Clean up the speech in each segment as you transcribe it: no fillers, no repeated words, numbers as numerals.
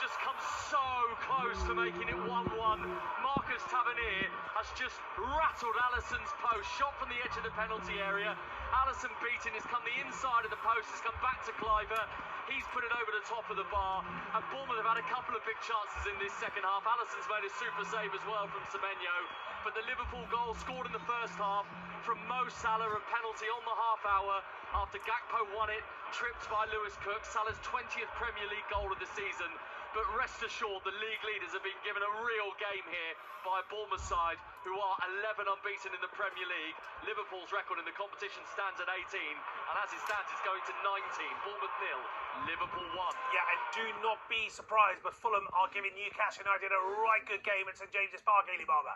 just come so close to making it 1-1. Marcus Tavernier has just rattled Alisson's post, shot from the edge of the penalty area. Alisson beaten, has come the inside of the post, has come back to Cliver. He's put it over the top of the bar, and Bournemouth have had a couple of big chances in this second half. Alisson's made a super save as well from Semenyo, but the Liverpool goal scored in the first half from Mo Salah, a penalty on the half hour after Gakpo won it, tripped by Lewis Cook, Salah's 20th Premier League goal of the season. But rest assured, the league leaders have been given a real game here by a Bournemouth side who are 11 unbeaten in the Premier League. Liverpool's record in the competition stands at 18, and as it stands, it's going to 19. Bournemouth 0, Liverpool 1. Yeah, and do not be surprised, but Fulham are giving Newcastle United a right good game at St James's Park, Hayley Barber.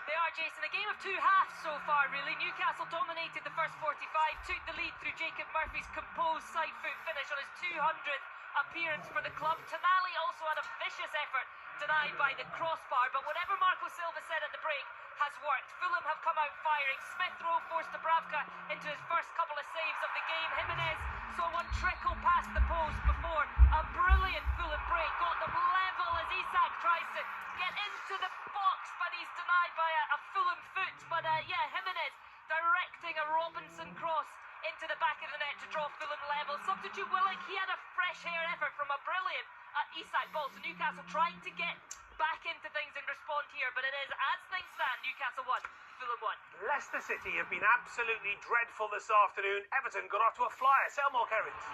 They are, Jason. A game of two halves so far, really. Newcastle dominated the first 45, took the lead through Jacob Murphy's composed side-foot finish on his 200th appearance for the club. Tonali also had a vicious effort denied by the crossbar, but whatever Marco Silva said at the break has worked. Fulham have come out firing. Smith Rowe forced Dubravka into his first couple of saves of the game. Jimenez saw one trickle past the post before a brilliant Fulham break got them level as Isak tries to get into the box, but he's denied by a Fulham foot. But Jimenez directing a Robinson cross into the back of the net to draw Fulham level. Substitute Willock, he had a fresh hair effort from a brilliant Isak ball. So Newcastle trying to get back into things and respond here, but it is, as things stand, Newcastle 1, Fulham 1. Leicester City have been absolutely dreadful this afternoon. Everton got off to a flyer. Selmore Kerrins.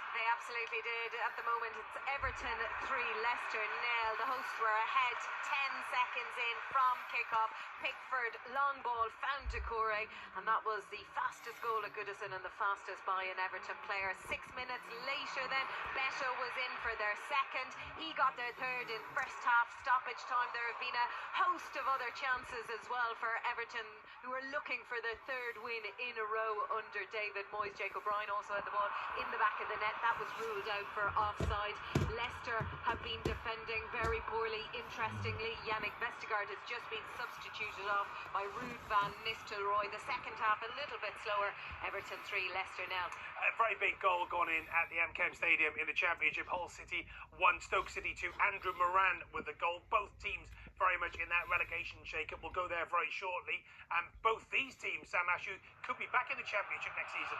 They absolutely did. At the moment, it's Everton 3, Leicester 0. The hosts were ahead 10 seconds in from kick-off. Pickford, long ball, found Doucouré, and that was the fastest goal at Goodison and the fastest by an Everton player. 6 minutes later then, Beto was in for their second. He got their third in first half stoppage time. There have been a host of other chances as well for Everton, who are looking for their third win in a row under David Moyes. Jake O'Brien also had the ball in the back of the net. That was ruled out for offside. Leicester have been defending very poorly. Interestingly, Yannick Vestergaard has just been substituted off by Ruud van Nistelrooy. The second half a little bit slower. Everton 3, Leicester 0. A very big goal gone in at the MKM Stadium in the Championship. Hull City 1, Stoke City 2. Andrew Moran with the goal. Both teams very much in that relegation shake-up. We'll go there very shortly. And both these teams, Sam Ashu, could be back in the Championship next season.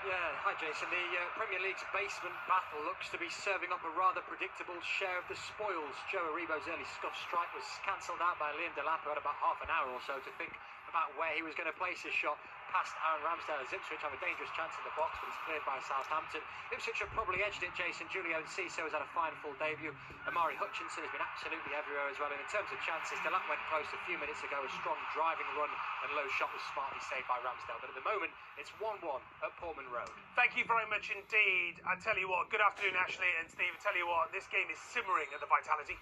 Yeah, hi Jason. The Premier League's basement battle looks to be serving up a rather predictable share of the spoils. Joe Aribo's early scuff strike was cancelled out by Liam Delap, who had about half an hour or so to think about where he was going to place his shot past Aaron Ramsdale as Ipswich have a dangerous chance in the box, but it's cleared by Southampton. Ipswich have probably edged it, Jason. Julio Enciso has had a fine full debut. Amari Hutchinson has been absolutely everywhere as well. And in terms of chances, Delap went close a few minutes ago. A strong driving run and low shot was smartly saved by Ramsdale. But at the moment, it's 1-1 at Portman Road. Thank you very much indeed. I tell you what, good afternoon, Ashley and Steve. I tell you what, this game is simmering at the Vitality.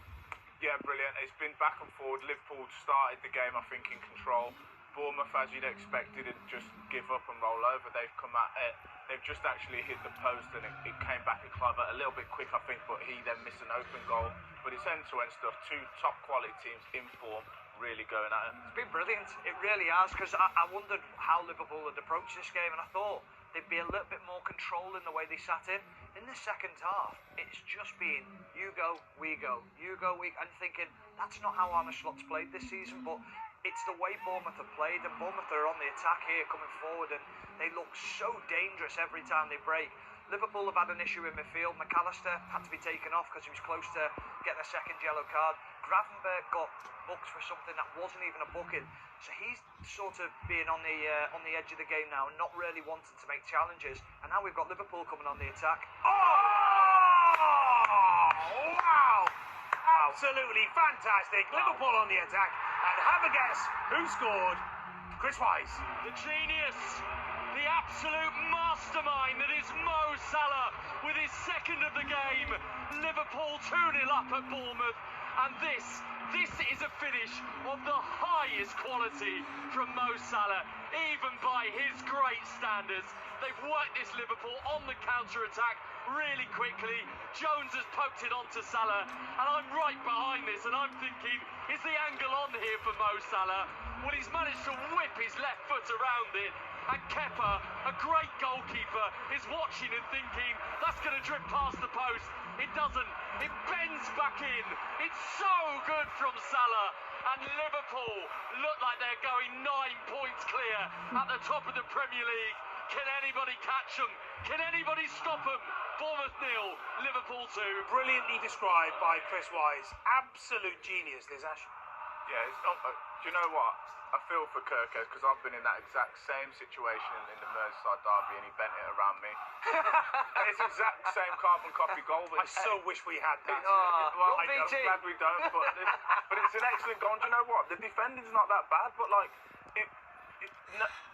Yeah, brilliant. It's been back and forward. Liverpool started the game, I think, in control. Bournemouth, as you'd expect, didn't just give up and roll over. They've come at it. They've just actually hit the post, and it came back at Cliver a little bit quick, I think, but he then missed an open goal. But it's end-to-end stuff. Two top-quality teams in form, really going at it. It's been brilliant. It really has, because I wondered how Liverpool had approached this game, and I thought they'd be a little bit more controlled in the way they sat in. In the second half, it's just been you go, we go, you go, we... And thinking, that's not how Arne Slot's played this season, but it's the way Bournemouth have played, and Bournemouth are on the attack here coming forward, and they look so dangerous every time they break. Liverpool have had an issue in midfield. McAllister had to be taken off because he was close to getting a second yellow card. Gravenberg got booked for something that wasn't even a booking. So he's sort of being on the edge of the game now and not really wanting to make challenges. And now we've got Liverpool coming on the attack. Oh! Wow! Absolutely fantastic. Liverpool on the attack. And have a guess who scored? Chris Wise. The genius, the absolute mastermind that is Mo Salah with his second of the game. Liverpool 2-0 up at Bournemouth. And this is a finish of the highest quality from Mo Salah, even by his great standards. They've worked this Liverpool on the counter-attack really quickly. Jones has poked it onto Salah, and I'm right behind this, and I'm thinking, is the angle on here for Mo Salah? Well, he's managed to whip his left foot around it, And Kepa, a great goalkeeper, is watching and thinking, that's going to drip past the post. It doesn't. It bends back in. It's so good from Salah. And Liverpool look like they're going 9 points clear at the top of the Premier League. Can anybody catch them? Can anybody stop them? Bournemouth 0, Liverpool 2. Brilliantly described by Chris Wise. Absolute genius, Liz Ash. Yeah, do you know what? I feel for Kirkes because I've been in that exact same situation in the Merseyside derby and he bent it around me. And it's the exact same carbon copy goal. But I so wish we had that. Well, I'm glad we don't, but it's an excellent goal. Do you know what? The defending's not that bad, but like,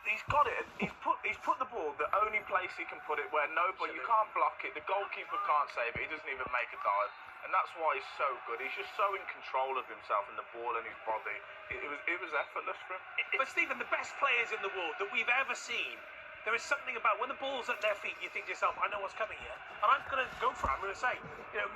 he's got it. He's put the ball the only place he can put it where nobody, you can't block it. The goalkeeper can't save it. He doesn't even make a dive. And that's why he's so good. He's just so in control of himself and the ball and his body. It was effortless for him. But Stephen, the best players in the world that we've ever seen, there is something about when the ball's at their feet, you think to yourself, I know what's coming here, and I'm going to go for it. I'm going to say,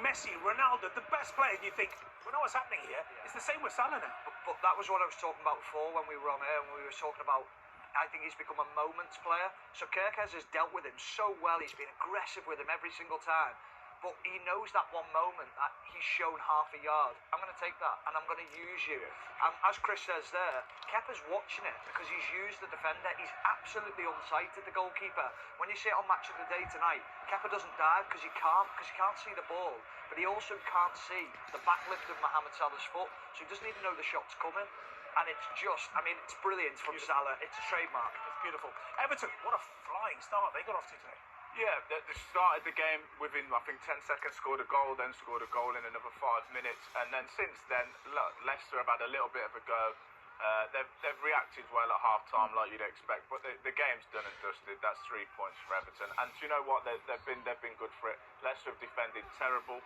Messi, Ronaldo, the best players, you think, we know what's happening here. It's the same with Salah now. But that was what I was talking about before when we were on air, and we were talking about, I think he's become a moments player. So Kirkes has dealt with him so well. He's been aggressive with him every single time. But he knows that one moment that he's shown half a yard. I'm going to take that and I'm going to use you. As Chris says there, Kepa's watching it because he's used the defender. He's absolutely unsighted, the goalkeeper. When you see it on Match of the Day tonight, Kepa doesn't dive because he can't see the ball. But he also can't see the backlift of Mohamed Salah's foot. So he doesn't even know the shot's coming. And it's just, it's brilliant from Salah. It's a trademark. It's beautiful. Everton, what a flying start they got off to today. Yeah, they started the game within, I think, 10 seconds, scored a goal, then scored a goal in another 5 minutes. And then since then, Leicester have had a little bit of a go. They've reacted well at half-time, like you'd expect. But the game's done and dusted. That's 3 points for Everton. And do you know what? They've been good for it. Leicester have defended terrible.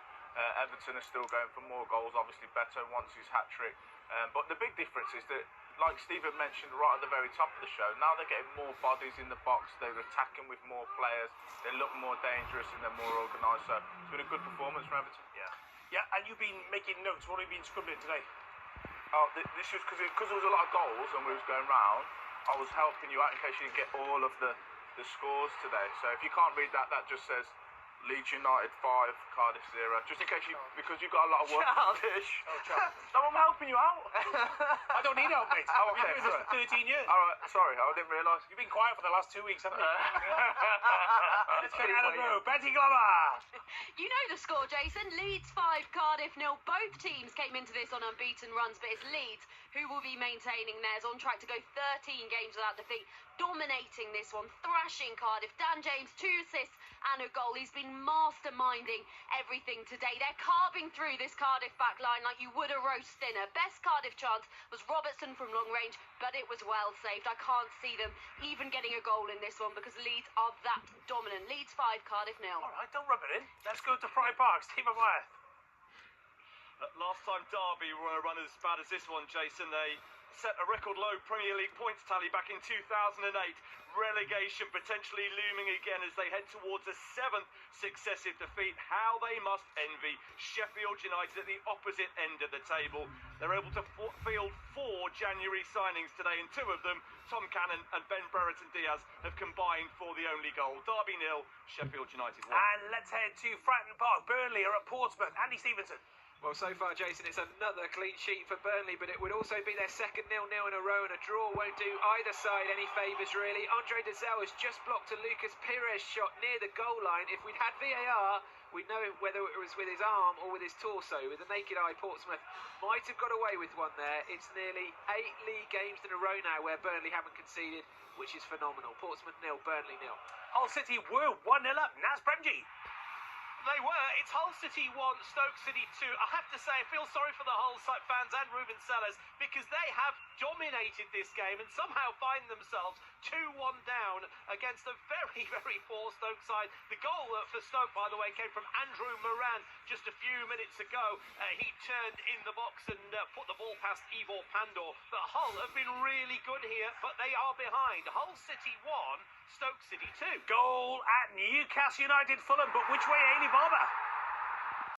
Everton are still going for more goals, obviously better once his hat-trick. But the big difference is that, like Stephen mentioned right at the very top of the show, now they're getting more bodies in the box, they're attacking with more players, they look more dangerous and they're more organised. So it's been a good performance from Everton. Yeah, and you've been making notes. What have you been scribbling today? Oh, this was because there was a lot of goals and we was going round. I was helping you out in case you didn't get all of the scores today. So if you can't read that, that just says Leeds United 5, Cardiff 0. Just in case because you've got a lot of work. Childish. No, I'm helping you out. I don't need help, mate. Oh, I've okay, been doing this for 13 years. All right, sorry, I didn't realise. You've been quiet for the last 2 weeks, haven't you? Let's go down the road. Betty Glover. You know the score, Jason. Leeds 5, Cardiff 0. Both teams came into this on unbeaten runs, but it's Leeds who will be maintaining theirs, on track to go 13 games without defeat, dominating this one, thrashing Cardiff. Dan James, 2 assists and a goal. He's been masterminding everything today. They're carving through this Cardiff back line like you would a roast dinner. Best Cardiff chance was Robertson from long range, but it was well saved. I can't see them even getting a goal in this one because Leeds are that dominant. Leeds 5, Cardiff 0. All right, don't rub it in. Let's go to Pride Park. Stephen Wyeth. Last time Derby were a run as bad as this one, Jason. They set a record low Premier League points tally back in 2008. Relegation potentially looming again as they head towards a 7th successive defeat. How they must envy Sheffield United at the opposite end of the table. They're able to field 4 January signings today, and 2 of them, Tom Cannon and Ben Brereton Diaz, have combined for the only goal. Derby 0, Sheffield United 1. And let's head to Fratton Park. Burnley are at Portsmouth. Andy Stevenson. Well, so far, Jason, it's another clean sheet for Burnley, but it would also be their second 0-0 in a row, and a draw won't do either side any favours, really. Andre Dezelle has just blocked a Lucas Pires shot near the goal line. If we'd had VAR, we'd know whether it was with his arm or with his torso. With the naked eye, Portsmouth might have got away with one there. It's nearly 8 league games in a row now where Burnley haven't conceded, which is phenomenal. Portsmouth 0, Burnley 0. Hull City were 1-0 up. Naz Premji. They were. It's Hull City 1, Stoke City 2. I have to say, I feel sorry for the Hull fans and Ruben Sellers because they have dominated this game and somehow find themselves 2-1 down against a very, very poor Stoke side. The goal for Stoke, by the way, came from Andrew Moran just a few minutes ago. He turned in the box and put the ball past Ivor Pandor. But Hull have been really good here, but they are behind. Hull City 1, Stoke City 2. Goal at Newcastle United Fulham, but which way, Ailey Barber?